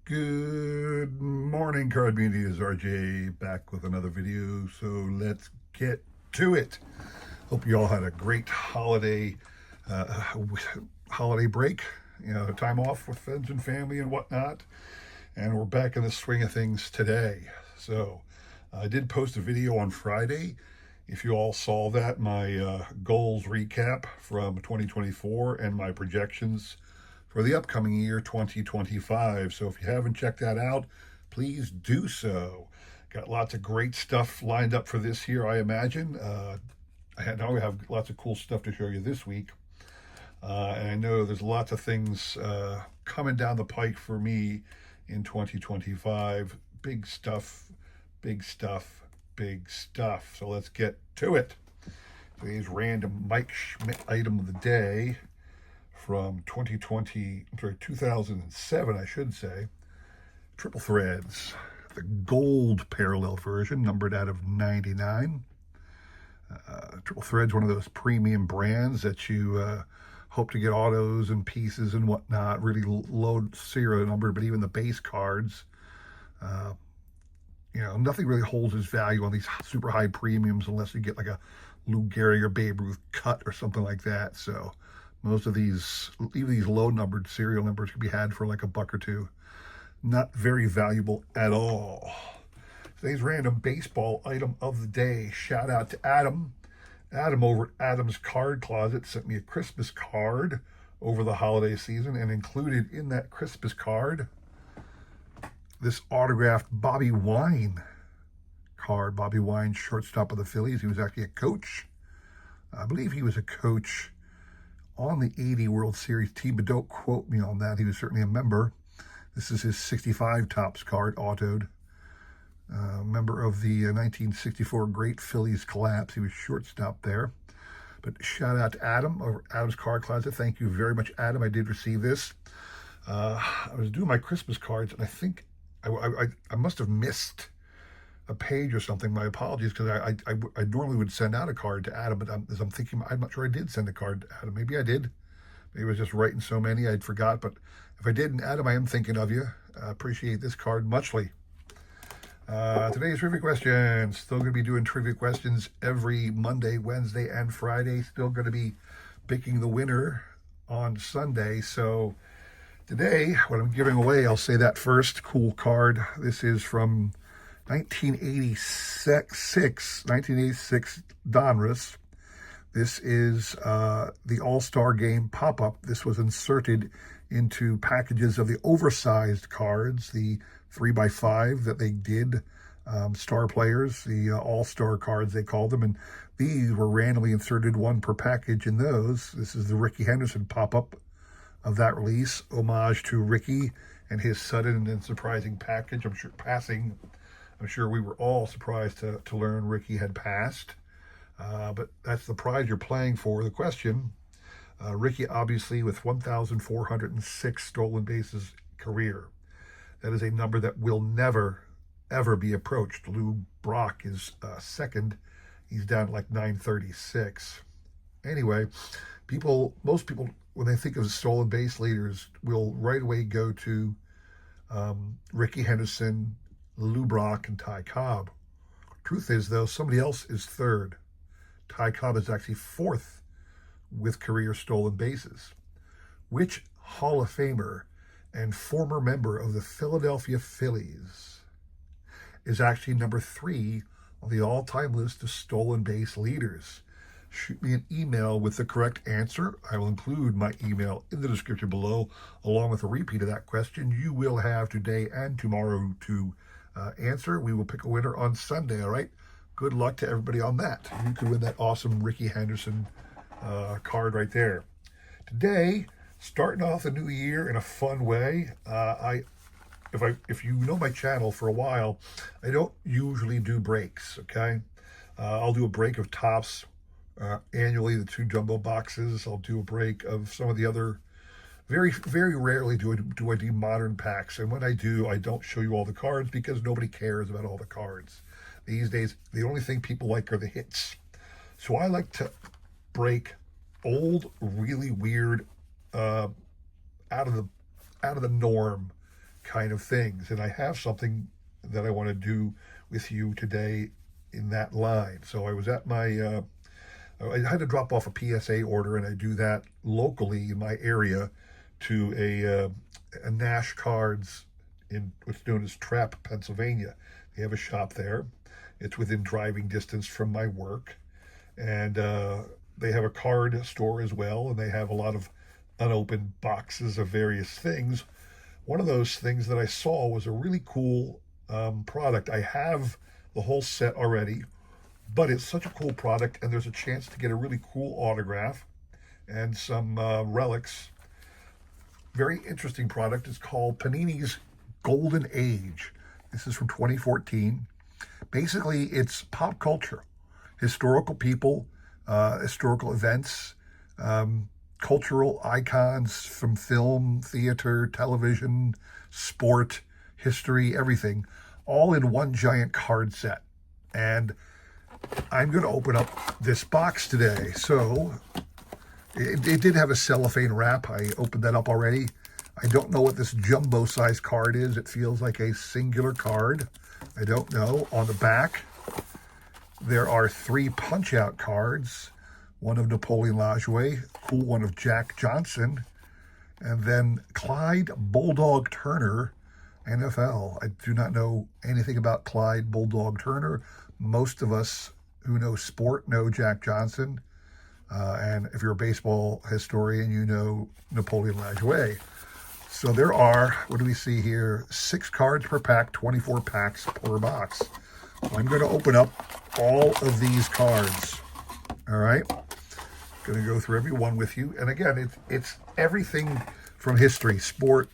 Good morning, card community. Is RJ back with another video. So let's get to it. Hope you all had a great uh, holiday break. Time off with friends and family and whatnot. And we're back in the swing of things today. So I did post a video on Friday. If you all saw that, my goals recap from 2024 and my projections for the upcoming year 2025. So if you haven't checked that out, please do so. Got lots of great stuff lined up for this year, I imagine. Now we have lots of cool stuff to show you this week. And I know there's lots of things coming down the pike for me in 2025. Big stuff, big stuff, big stuff. So let's get to it. Today's random Mike Schmidt item of the day from 2007, I should say. Triple Threads, the gold parallel version, numbered out of 99. Triple Threads, one of those premium brands that you hope to get autos and pieces and whatnot, really low serial number, but even the base cards, nothing really holds its value on these super high premiums unless you get like a Lou Gehrig or Babe Ruth cut or something like that. So most of these, even these low numbered serial numbers, can be had for like $1 or $2. Not very valuable at all. Today's random baseball item of the day. Shout out to Adam. Adam over at Adam's Card Closet sent me a Christmas card over the holiday season, and included in that Christmas card this autographed Bobby Wine card. Bobby Wine, shortstop of the Phillies. He was actually a coach. I believe he was a coach on the '80 World Series team, but don't quote me on that. He was certainly a member. This is his 65 Topps card, autoed. Member of the 1964 Great Phillies collapse. He was shortstop there. But shout out to Adam over Adam's Card Closet. Thank you very much, Adam. I did receive this. I was doing my Christmas cards, and I think I must have missed a page or something. My apologies, because I normally would send out a card to Adam, but as I'm thinking, I'm not sure I did send a card to Adam. Maybe I did. Maybe I was just writing so many I'd forgot. But if I didn't, Adam, I am thinking of you. I appreciate this card muchly. Today's trivia questions. Still going to be doing trivia questions every Monday, Wednesday, and Friday. Still going to be picking the winner on Sunday. So today, what I'm giving away, I'll say that first. Cool card. This is from 1986 Donruss. This is the All-Star Game pop-up. This was inserted into packages of the oversized cards, the 3x5 that they did, star players, the All-Star cards they called them, and these were randomly inserted, one per package in those. This is the Rickey Henderson pop-up of that release, homage to Rickey and his sudden and surprising package. I'm sure we were all surprised to learn Rickey had passed. But that's the prize you're playing for. The question, Rickey obviously with 1,406 stolen bases career. That is a number that will never, ever be approached. Lou Brock is second. He's down like 936. Anyway, most people, when they think of stolen base leaders, will right away go to Rickey Henderson, Lou Brock, and Ty Cobb. Truth is, though, somebody else is third. Ty Cobb is actually fourth with career stolen bases. Which Hall of Famer and former member of the Philadelphia Phillies is actually number 3 on the all-time list of stolen base leaders? Shoot me an email with the correct answer. I will include my email in the description below, along with a repeat of that question. You will have today and tomorrow to answer. We will pick a winner on Sunday, all right? Good luck to everybody on that. You could win that awesome Rickey Henderson card right there. Today, starting off the new year in a fun way. If you know my channel for a while, I don't usually do breaks, okay? I'll do a break of Topps annually, the 2 jumbo boxes. I'll do a break of some of the other. Very, very rarely do I do modern packs. And when I do, I don't show you all the cards because nobody cares about all the cards. These days, the only thing people like are the hits. So I like to break old, really weird, out of the norm kind of things. And I have something that I want to do with you today in that line. So I was at my, I had to drop off a PSA order, and I do that locally in my area to a Nash Cards in what's known as Trap, Pennsylvania. They have a shop there. It's within driving distance from my work. And they have a card store as well, and they have a lot of unopened boxes of various things. One of those things that I saw was a really cool product. I have the whole set already, but it's such a cool product, and there's a chance to get a really cool autograph and some relics. Very interesting product. It's called Panini's Golden Age. This is from 2014. Basically, it's pop culture, historical people, historical events, cultural icons from film, theater, television, sport, history, everything, all in one giant card set. And I'm going to open up this box today. So it did have a cellophane wrap. I opened that up already. I don't know what this jumbo size card is. It feels like a singular card. I don't know. On the back, there are 3 punch-out cards. One of Napoleon Lajoie, cool one of Jack Johnson, and then Clyde Bulldog Turner, NFL. I do not know anything about Clyde Bulldog Turner. Most of us who know sport know Jack Johnson. And if you're a baseball historian, you know Napoleon Lajoie. So there are, what do we see here? 6 cards per pack, 24 packs per box. So I'm going to open up all of these cards. All right. Going to go through every one with you. And again, it's everything from history, sport,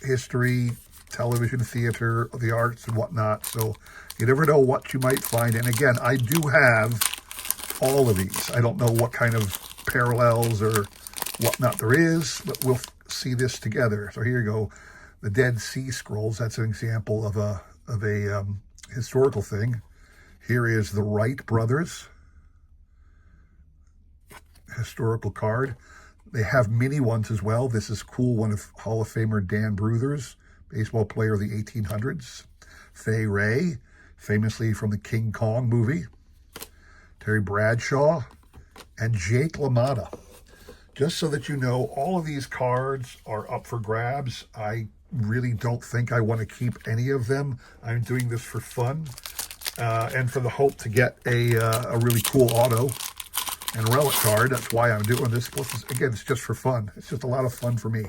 history, television, theater, the arts, and whatnot. So you never know what you might find. And again, I do have all of these. I don't know what kind of parallels or whatnot there is, but we'll see this together. So here you go. The Dead Sea Scrolls. That's an example of a historical thing. Here is the Wright brothers. Historical card. They have mini ones as well. This is cool, one of Hall of Famer Dan Bruthers, baseball player of the 1800s. Fay Ray, famously from the King Kong movie. Terry Bradshaw, and Jake LaMotta. Just so that you know, all of these cards are up for grabs. I really don't think I want to keep any of them. I'm doing this for fun and for the hope to get a really cool auto and relic card. That's why I'm doing this. Plus, again, it's just for fun. It's just a lot of fun for me.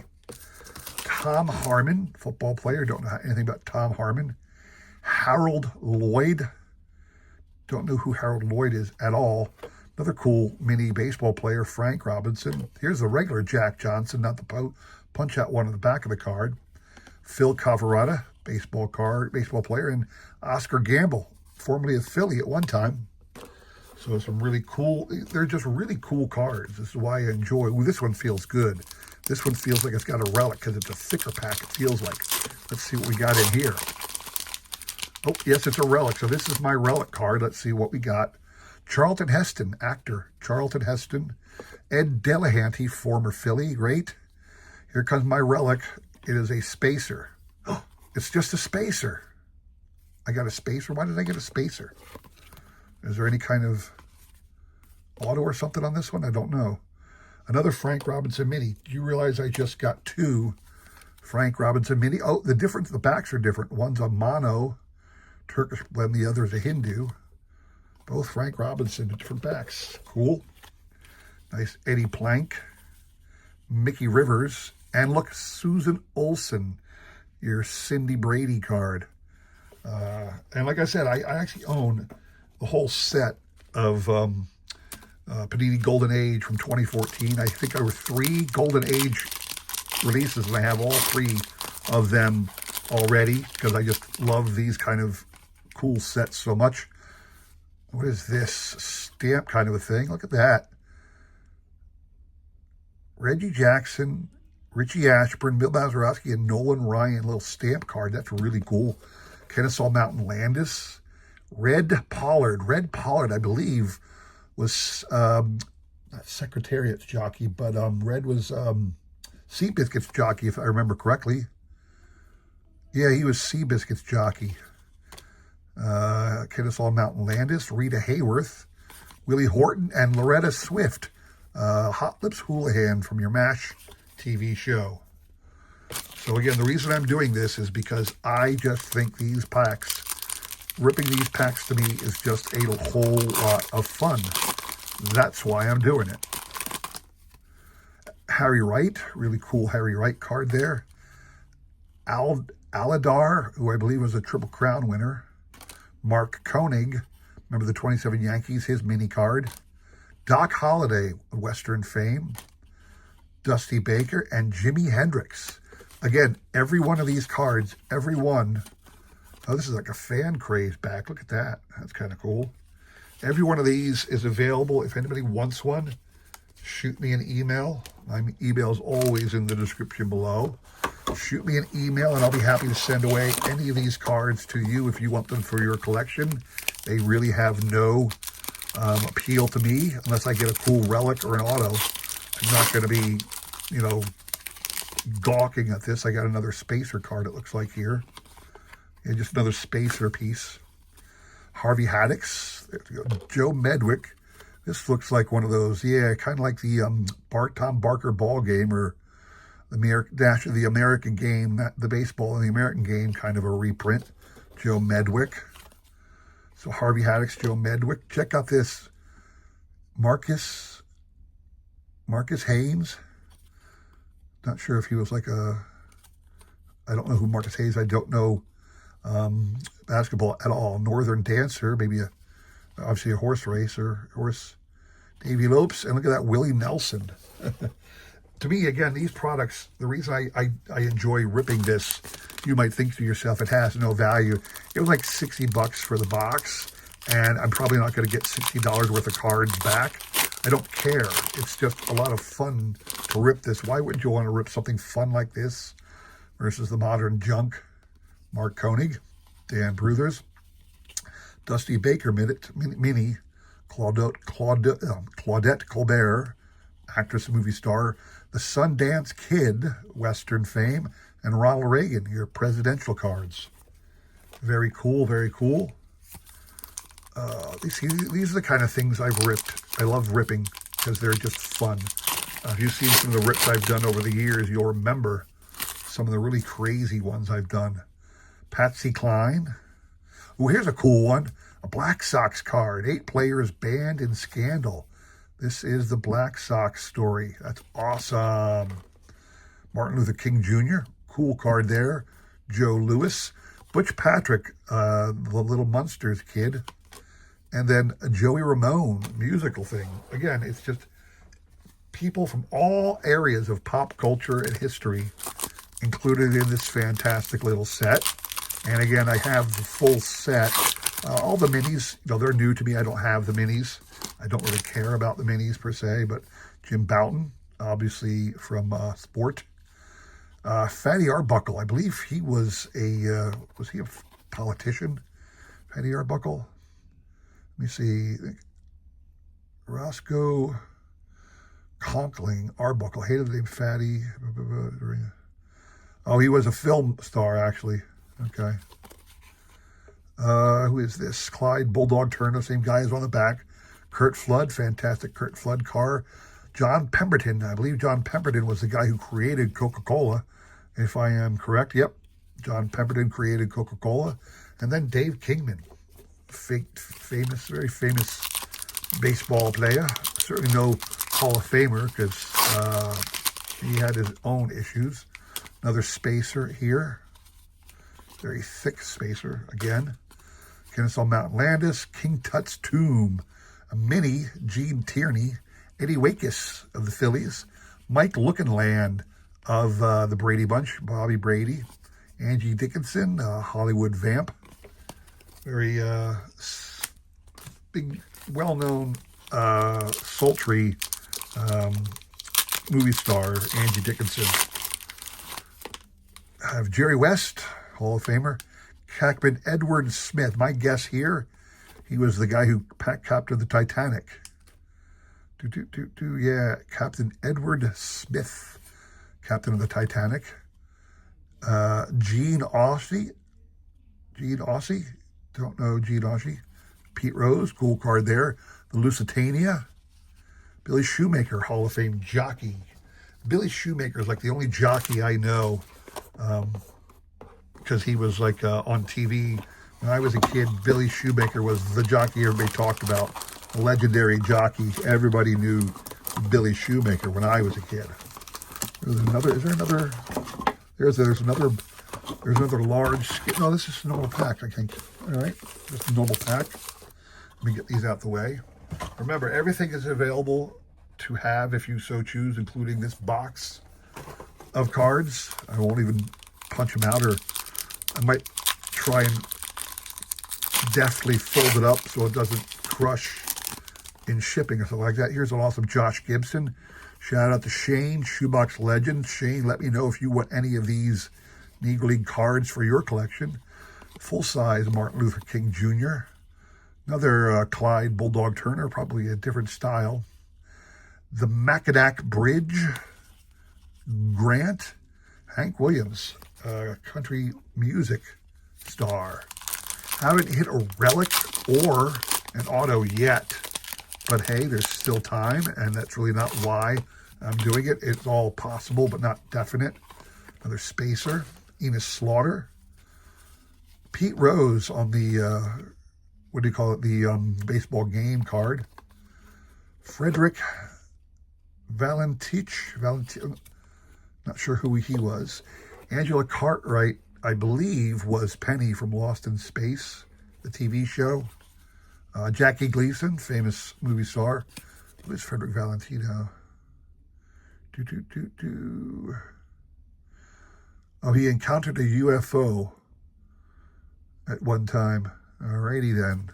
Tom Harmon, football player. Don't know anything about Tom Harmon. Harold Lloyd. Don't know who Harold Lloyd is at all. Another cool mini baseball player, Frank Robinson. Here's the regular Jack Johnson, not the punch-out one on the back of the card. Phil Cavarata, baseball player, and Oscar Gamble, formerly of Philly at one time. So some really cool, they're just really cool cards. This is why I enjoy. Ooh, this one feels good. This one feels like it's got a relic because it's a thicker pack, it feels like. Let's see what we got in here. Oh, yes, it's a relic. So this is my relic card. Let's see what we got. Charlton Heston, actor Charlton Heston. Ed Delahanty, former Philly, great. Here comes my relic. It is a spacer. Oh, it's just a spacer. I got a spacer. Why did I get a spacer? Is there any kind of auto or something on this one? I don't know. Another Frank Robinson mini. Do you realize I just got 2 Frank Robinson mini? Oh, the backs are different. One's a mono Turkish blend, the other is a Hindu. Both Frank Robinson, different backs. Cool. Nice Eddie Plank, Mickey Rivers, and look, Susan Olsen, your Cindy Brady card. And like I said, I actually own the whole set of Panini Golden Age from 2014. I think there were 3 Golden Age releases, and I have all 3 of them already because I just love these kind of cool sets so much. What is this? Stamp kind of a thing. Look at that. Reggie Jackson, Richie Ashburn, Bill Mazeroski, and Nolan Ryan, little stamp card. That's really cool. Kennesaw Mountain Landis. Red Pollard, I believe, was not Secretariat's jockey, but Red was Seabiscuit's jockey, if I remember correctly. Yeah, he was Seabiscuit's jockey. Kennesaw Mountain Landis, Rita Hayworth, Willie Horton, and Loretta Swift. Hot Lips Houlihan from your MASH TV show. So again, the reason I'm doing this is because I just think these packs, ripping these packs to me is just a whole lot of fun. That's why I'm doing it. Harry Wright, really cool Harry Wright card there. Aladar, who I believe was a Triple Crown winner. Mark Koenig, remember the 27 Yankees, his mini card. Doc Holliday, Western fame. Dusty Baker, and Jimi Hendrix. Again, every one of these cards, every one. Oh, this is like a fan craze back. Look at that. That's kind of cool. Every one of these is available. If anybody wants one, shoot me an email. My email is always in the description below. Shoot me an email, and I'll be happy to send away any of these cards to you if you want them for your collection. They really have no appeal to me unless I get a cool relic or an auto. I'm not going to be, you know, gawking at this. I got another spacer card, it looks like here. Yeah, just another spacer piece. Harvey Haddix, Joe Medwick. This looks like one of those, yeah, kind of like the Tom Barker ball game, or the American game, the baseball and the American game, kind of a reprint. Joe Medwick. So Harvey Haddix, Joe Medwick. Check out this Marcus Haynes. Not sure if he was like I don't know who Marcus Haynes, I don't know basketball at all. Northern Dancer, maybe obviously a horse racer, Davy Lopes, and look at that, Willie Nelson. To me, again, these products, the reason I enjoy ripping this, you might think to yourself, it has no value. It was like $60 for the box, and I'm probably not going to get $60 worth of cards back. I don't care. It's just a lot of fun to rip this. Why wouldn't you want to rip something fun like this versus the modern junk? Mark Koenig, Dan Bruthers, Dusty Baker mini, Claudette Colbert, actress and movie star, the Sundance Kid, Western fame, and Ronald Reagan, your presidential cards. Very cool, very cool. These are the kind of things I've ripped. I love ripping because they're just fun. If you've seen some of the rips I've done over the years, you'll remember some of the really crazy ones I've done. Patsy Cline. Oh, here's a cool one. A Black Sox card. 8 players banned in scandal. This is the Black Sox story. That's awesome. Martin Luther King Jr. Cool card there. Joe Louis. Butch Patrick, the Little Munsters kid. And then Joey Ramone, musical thing. Again, it's just people from all areas of pop culture and history included in this fantastic little set. And again, I have the full set. All the minis, you know, they're new to me. I don't have the minis. I don't really care about the minis per se, but Jim Bouton, obviously from Sport. Fatty Arbuckle, I believe he was a politician? Fatty Arbuckle? Let me see. Roscoe Conkling Arbuckle. Hated the name Fatty. Oh, he was a film star, actually. Okay. Who is this? Clyde Bulldog Turner, same guy as on the back. Kurt Flood, fantastic Kurt Flood car. John Pemberton, I believe John Pemberton was the guy who created Coca-Cola, if I am correct. Yep, John Pemberton created Coca-Cola. And then Dave Kingman, very famous baseball player. Certainly no Hall of Famer because he had his own issues. Another spacer here. Very thick spacer again. Kennesaw Mountain Landis, King Tut's Tomb, a mini Gene Tierney, Eddie Wakis of the Phillies, Mike Lookinland of the Brady Bunch, Bobby Brady, Angie Dickinson, Hollywood Vamp, very big, well-known, sultry movie star, Angie Dickinson. I have Jerry West, Hall of Famer. Captain Edward Smith. My guess here, he was the guy who captained the Titanic. Yeah, Captain Edward Smith, captain of the Titanic. Gene Aussie. Gene Aussie. Don't know Gene Aussie. Pete Rose, cool card there. The Lusitania. Billy Shoemaker, Hall of Fame jockey. Billy Shoemaker is like the only jockey I know, because he was like on TV. When I was a kid, Billy Shoemaker was the jockey everybody talked about. A legendary jockey. Everybody knew Billy Shoemaker when I was a kid. There's another, is there another? There's another large, no, this is a normal pack, I think. All right, just a normal pack. Let me get these out the way. Remember, everything is available to have if you so choose, including this box of cards. I won't even punch them out, or I might try and deftly fold it up so it doesn't crush in shipping or something like that. Here's an awesome Josh Gibson. Shout out to Shane, Shoebox Legend. Shane, let me know if you want any of these Negro League cards for your collection. Full-size Martin Luther King Jr. Another Clyde Bulldog Turner, probably a different style. The Mackinac Bridge, Grant, Hank Williams, country music star. Haven't hit a relic or an auto yet, but hey, there's still time, and that's really not why I'm doing it. It's all possible, but not definite. Another spacer, Enos Slaughter. Pete Rose on the, what do you call it, the baseball game card. Frederick Valentich, not sure who he was. Angela Cartwright, I believe, was Penny from Lost in Space, the TV show. Jackie Gleason, famous movie star. Who is Frederick Valentino? Oh, he encountered a UFO at one time. Alrighty then.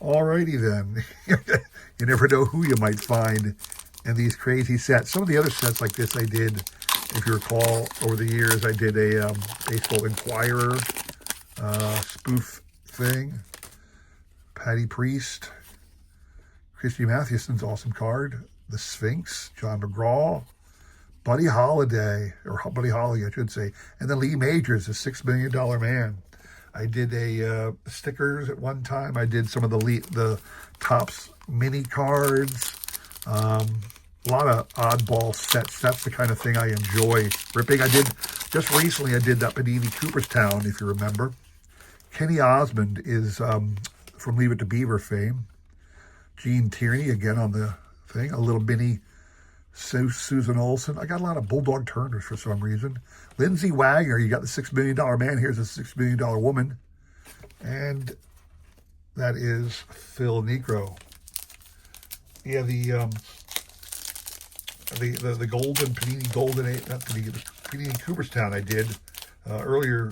Alrighty then. You never know who you might find in these crazy sets. Some of the other sets like this I did, if you recall, over the years, I did a Baseball Inquirer spoof thing. Patty Priest. Christy Mathewson's awesome card. The Sphinx. John McGraw. Buddy Holly, I should say. And then Lee Majors, the $6 Million Man. I did a stickers at one time. I did some of the Topps mini cards. A lot of oddball sets. That's the kind of thing I enjoy ripping. Just recently I did that Panini Cooperstown, if you remember. Kenny Osmond is from Leave It to Beaver fame. Gene Tierney, again on the thing. A little mini Susan Olsen. I got a lot of Bulldog Turners for some reason. Lindsay Wagner, you got the $6 Million Man. Here's a $6 Million Woman. And that is Phil Negro. Yeah, the Golden Panini Golden Age, not Panini, Panini Cooperstown I did earlier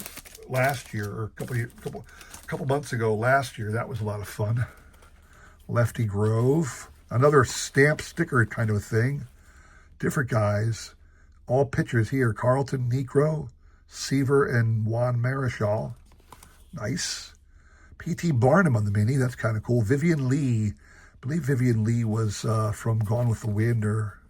last year, or a couple months ago last year. That was a lot of fun. Lefty Grove, another stamp sticker kind of a thing. Different guys, all pitchers here. Carlton, Necro, Seaver, and Juan Marichal. Nice. P.T. Barnum on the mini. That's kind of cool. Vivian Lee. I believe Vivian Lee was from Gone with the Wind, or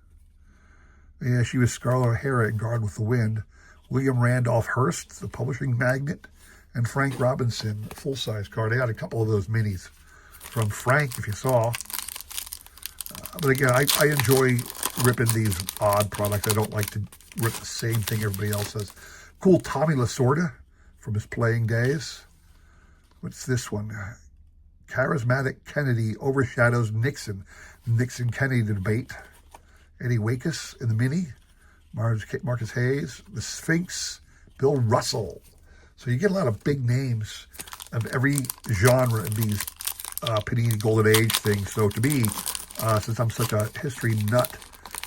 yeah, she was Scarlett O'Hara in Gone with the Wind. William Randolph Hearst, the publishing magnate, and Frank Robinson, full-size card. I got a couple of those minis from Frank, if you saw. But again, I enjoy ripping these odd products. I don't like to rip the same thing everybody else does. Cool Tommy Lasorda from his playing days. What's this one? Charismatic Kennedy overshadows Nixon. Nixon-Kennedy debate. Eddie Wakus in the mini. Marcus Hayes. The Sphinx. Bill Russell. So you get a lot of big names of every genre in these Panini Golden Age things. So to me, since I'm such a history nut,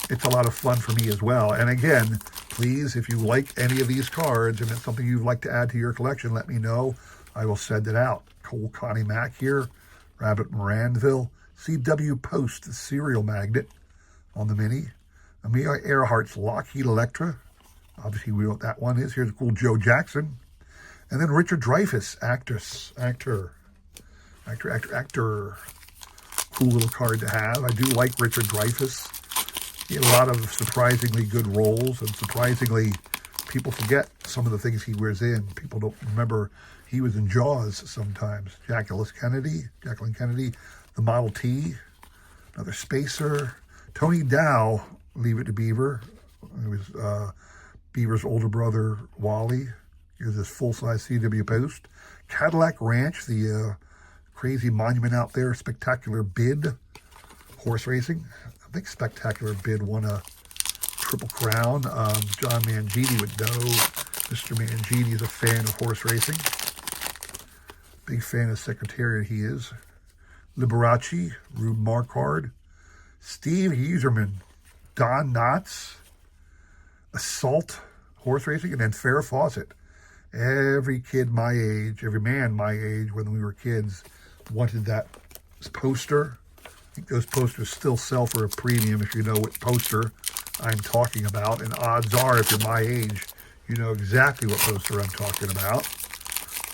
it's a lot of fun for me as well. And again, please, if you like any of these cards and it's something you'd like to add to your collection, let me know. I will send it out. Cole Connie Mack here, Rabbit Moranville, C.W. Post, the serial magnet on the mini. Amelia Earhart's Lockheed Electra. Obviously, we know what that one is. Here's a cool Joe Jackson. And then Richard Dreyfuss, actor. Cool little card to have. I do like Richard Dreyfuss. He had a lot of surprisingly good roles and surprisingly people forget some of the things he wears in. People don't remember he was in Jaws sometimes. Jacqueline Kennedy, the Model T, another Spacer. Tony Dow, Leave It to Beaver. It was Beaver's older brother, Wally. Here's this full-size CW post. Cadillac Ranch, the crazy monument out there. Spectacular Bid, horse racing. I think Spectacular Bid won a Triple Crown. John Mangini would know. Mr. Mangini is a fan of horse racing. Big fan of Secretariat he is. Liberace, Rube Marquardt. Steve Huserman, Don Knotts, Assault horse racing, and then Farrah Fawcett. Every kid my age, every man my age when we were kids wanted that poster. I think those posters still sell for a premium if you know what poster I'm talking about. And odds are, if you're my age, you know exactly what poster I'm talking about.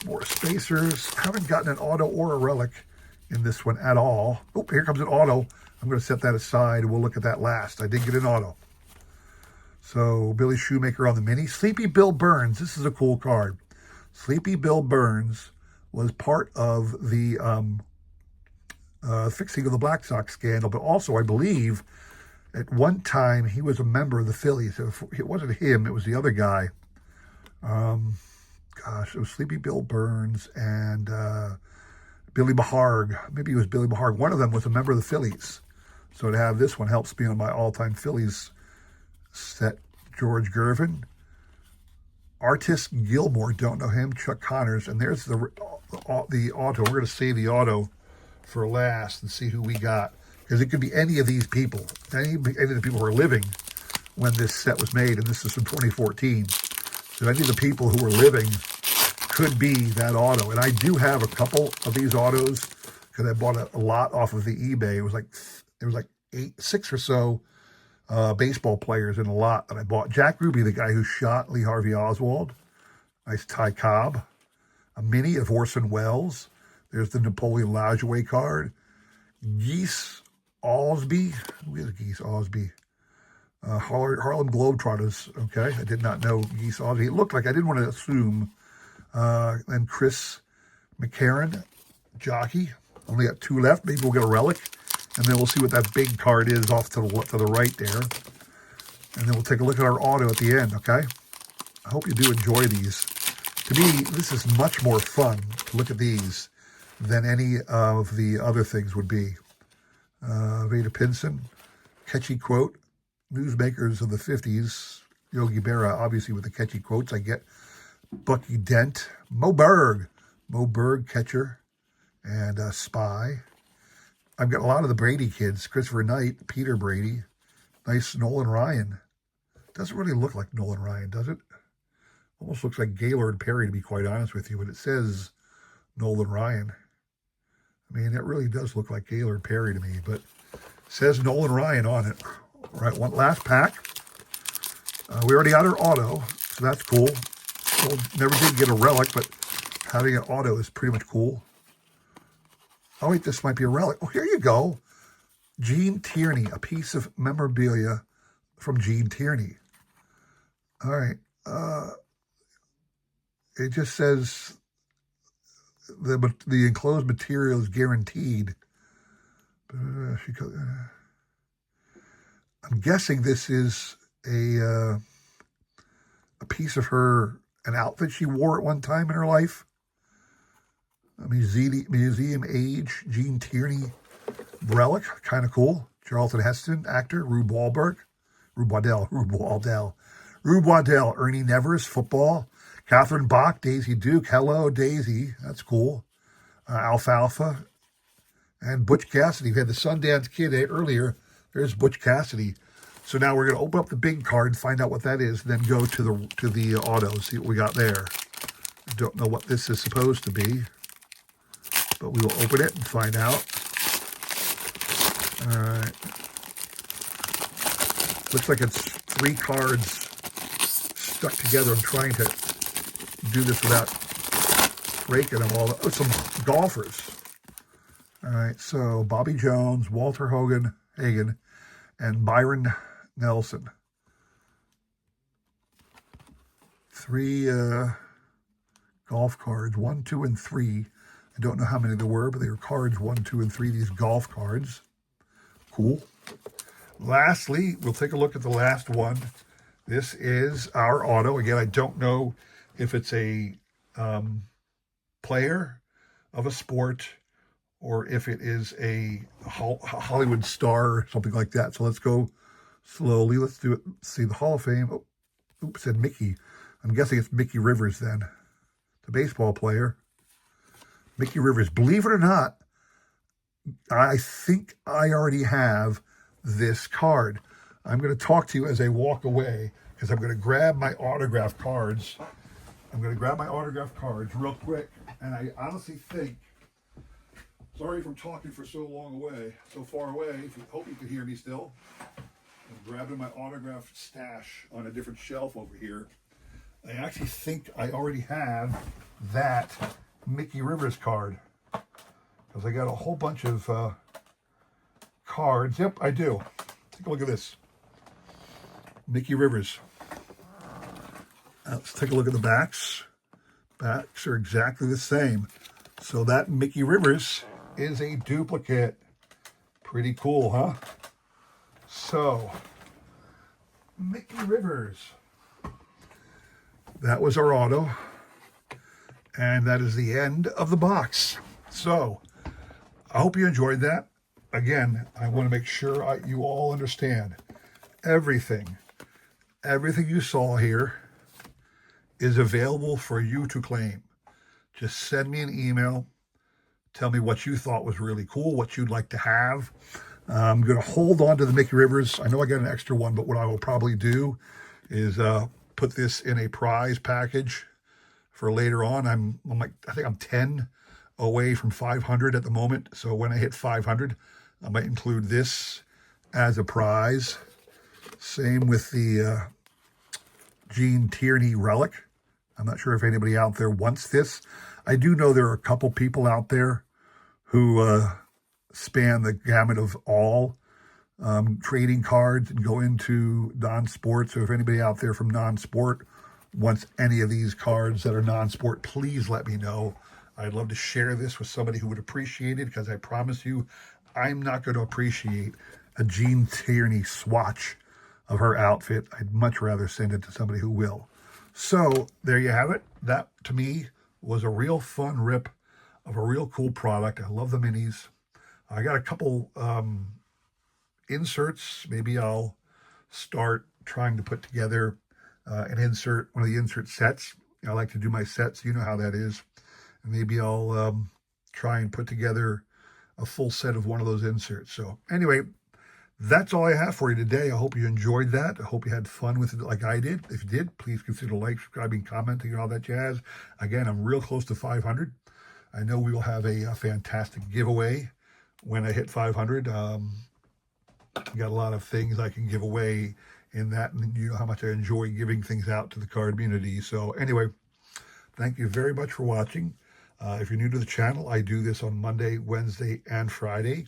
More Spacers. Haven't gotten an auto or a relic in this one at all. Oh, here comes an auto. I'm going to set that aside. We'll look at that last. I did get an auto. So, Billy Shoemaker on the mini. Sleepy Bill Burns. This is a cool card. Sleepy Bill Burns was part of the fixing of the Black Sox scandal, but also, I believe, at one time, he was a member of the Phillies. It wasn't him. It was the other guy. It was Sleepy Bill Burns and Billy Beharg. Maybe it was Billy Beharg. One of them was a member of the Phillies. So to have this one helps me on my all-time Phillies set. George Gervin. Artist Gilmore, don't know him. Chuck Connors. And there's the auto. We're going to save the auto for last and see who we got. Because it could be any of these people. Any of the people who are living when this set was made. And this is from 2014. So any of the people who were living could be that auto. And I do have a couple of these autos because I bought a lot off of the eBay. It was like 6 or so baseball players in a lot that I bought. Jack Ruby, the guy who shot Lee Harvey Oswald. Nice Ty Cobb. A mini of Orson Welles. There's the Napoleon Lajoie card. Geese Osby. Who is Geese Osby? Harlem Globetrotters. Okay, I did not know Geese Osby. It looked like, I didn't want to assume. And Chris McCarron, jockey. Only got 2 left. Maybe we'll get a relic. And then we'll see what that big card is off to the right there. And then we'll take a look at our auto at the end, okay? I hope you do enjoy these. To me, this is much more fun to look at these than any of the other things would be. Veda Pinson, catchy quote. Newsmakers of the 50s. Yogi Berra, obviously with the catchy quotes. I get Bucky Dent. Mo Berg, catcher. And Spy. I've got a lot of the Brady kids. Christopher Knight, Peter Brady. Nice Nolan Ryan. Doesn't really look like Nolan Ryan, does it? Almost looks like Gaylord Perry, to be quite honest with you, but it says Nolan Ryan. I mean, it really does look like Gaylord Perry to me, but it says Nolan Ryan on it. All right, one last pack. We already got our auto, so that's cool. Well, never did get a relic, but having an auto is pretty much cool. Oh, wait, this might be a relic. Oh, here you go. Gene Tierney, a piece of memorabilia from Gene Tierney. All right. It just says the enclosed material is guaranteed. I'm guessing this is a piece of an outfit she wore at one time in her life. A museum age Gene Tierney relic, kind of cool. Charlton Heston, actor. Rube Waddell, Ernie Nevers, football. Catherine Bach, Daisy Duke. Hello, Daisy. That's cool. Alfalfa. And Butch Cassidy. We had the Sundance Kid earlier. There's Butch Cassidy. So now we're going to open up the big card and find out what that is, then go to the auto, see what we got there. I don't know what this is supposed to be, but we will open it and find out. All right. Looks like it's 3 cards stuck together. I'm trying to do this without breaking them all. Oh, some golfers. All right, so Bobby Jones, Walter Hagen, and Byron Nelson. 3 golf cards, 1, 2, and 3. I don't know how many there were, but they were cards 1, 2, and 3, these golf cards. Cool. Lastly, we'll take a look at the last one. This is our auto. Again, I don't know if it's a player of a sport or if it is a Hollywood star or something like that. So let's go slowly. Let's do it. See the Hall of Fame. Oh, oops, said Mickey. I'm guessing it's Mickey Rivers then. The baseball player. Mickey Rivers. Believe it or not, I think I already have this card. I'm going to talk to you as I walk away because I'm going to grab my autograph cards. I'm going to grab my autograph cards real quick. And I honestly think, sorry if I'm talking for so far away. Hope you can hear me still. I'm grabbing my autograph stash on a different shelf over here. I actually think I already have that Mickey Rivers card because I got a whole bunch of cards. Yep, I do. Take a look at this. Mickey Rivers. Let's take a look at the backs. Backs are exactly the same. So that Mickey Rivers is a duplicate. Pretty cool, huh? So, Mickey Rivers. That was our auto. And that is the end of the box. So, I hope you enjoyed that. Again, I want to make sure you all understand everything you saw here is available for you to claim. Just send me an email. Tell me what you thought was really cool, what you'd like to have. I'm going to hold on to the Mickey Rivers. I know I got an extra one, but what I will probably do is put this in a prize package for later on. I think I'm 10 away from 500 at the moment. So when I hit 500, I might include this as a prize. Same with the Gene Tierney relic. I'm not sure if anybody out there wants this. I do know there are a couple people out there who span the gamut of all trading cards and go into non-sport. So if anybody out there from non-sport wants any of these cards that are non-sport, please let me know. I'd love to share this with somebody who would appreciate it because I promise you, I'm not going to appreciate a Gene Tierney swatch of her outfit. I'd much rather send it to somebody who will. So there you have it. That, to me, was a real fun rip of a real cool product. I love the minis. I got a couple inserts. Maybe I'll start trying to put together an insert, one of the insert sets. I like to do my sets. You know how that is. And maybe I'll try and put together a full set of one of those inserts. So anyway, that's all I have for you today. I hope you enjoyed that. I hope you had fun with it like I did. If you did, please consider liking, subscribing, commenting, and all that jazz. Again, I'm real close to 500. I know we will have a fantastic giveaway when I hit 500. Got a lot of things I can give away in that, and you know how much I enjoy giving things out to the card community. So anyway, thank you very much for watching. If you're new to the channel, I do this on Monday, Wednesday, and Friday,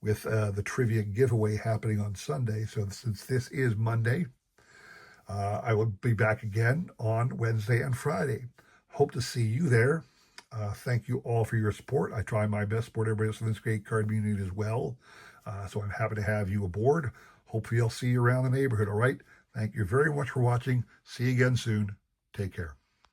with the trivia giveaway happening on Sunday. So since this is Monday, I will be back again on Wednesday and Friday. Hope to see you there. Thank you all for your support. I try my best to support everybody else in this great card community as well. So I'm happy to have you aboard. Hopefully I'll see you around the neighborhood, all right? Thank you very much for watching. See you again soon. Take care.